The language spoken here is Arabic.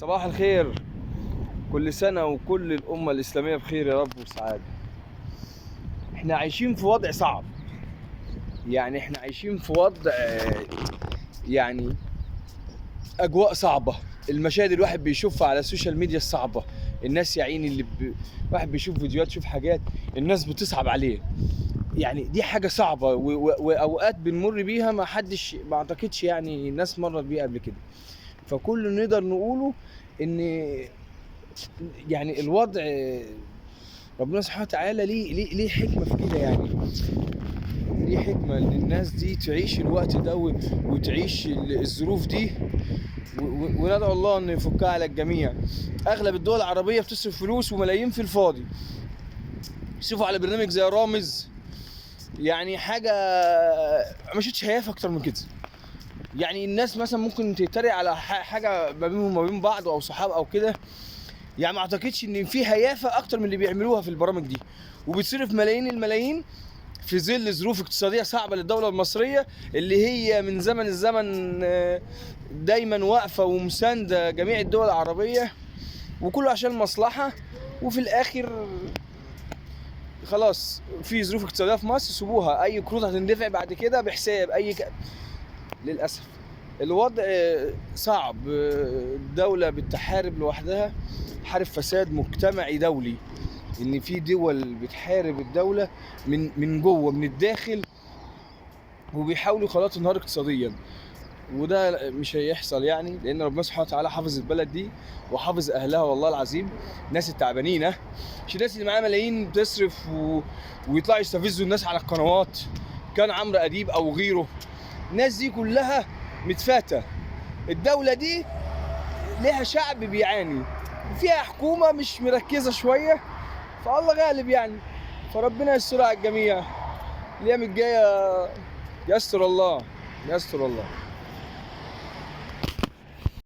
صباح الخير. كل سنة وكل الأمة الإسلامية بخير يا رب وسعادة. احنا عايشين في وضع صعب، يعني احنا عايشين في وضع يعني أجواء صعبة. المشاهد الواحد بيشوفها على السوشيال ميديا الصعبة، الناس يا عيني واحد بيشوف فيديوهات، يشوف حاجات الناس بتصعب عليه. يعني دي حاجة صعبة وأوقات بنمر بيها ما أعتقدش يعني الناس مرت بيها قبل كده. فكل نقدر نقوله إن يعني الوضع ربنا سبحانه وتعالى ليه حكمة في كده، يعني ليه حكمة ان الناس دي تعيش الوقت ده وتعيش الظروف دي، وندعو الله انه يفكها على الجميع. اغلب الدول العربية بتصرف فلوس وملايين في الفاضي، يصرفوا على برنامج زي رامز، يعني حاجة ما شفتش هيافة اكتر من كده. يعني الناس مثلا ممكن تتريق على حاجة ما بينهم وما بين بعض او صحاب او كده، يعني ما اعتقدش ان في هيافه اكتر من اللي بيعملوها في البرامج دي، وبتصرف ملايين الملايين في ظل ظروف اقتصاديه صعبه للدوله المصريه اللي هي من زمن الزمن دايما واقفه ومسانده جميع الدول العربيه، وكله عشان مصلحه. وفي الاخر خلاص في ظروف اقتصاديه في مصر، سيبوها، اي قروض هتندفع بعد كده بحساب للاسف الوضع صعب. الدولة بتحارب لوحدها، حارب فساد مجتمعي دولي، ان في دول بتحارب الدولة من جوه من الداخل، وبيحاولوا خلاص تنهار اقتصاديا. وده مش هيحصل يعني، لان ربنا سبحانه وتعالى حافظ البلد دي وحافظ اهلها والله العظيم. الناس التعبانين، مش الناس اللي معاها ملايين بتصرف ويطلعوا يستفزوا الناس على القنوات، كان عمرو اديب او غيره. الناس دي كلها متفاتة. الدولة دي لها شعب بيعاني، فيها حكومة مش مركزة شوية، فالله غالب يعني. فربنا يستر على الجميع، الأيام الجاية يستر الله.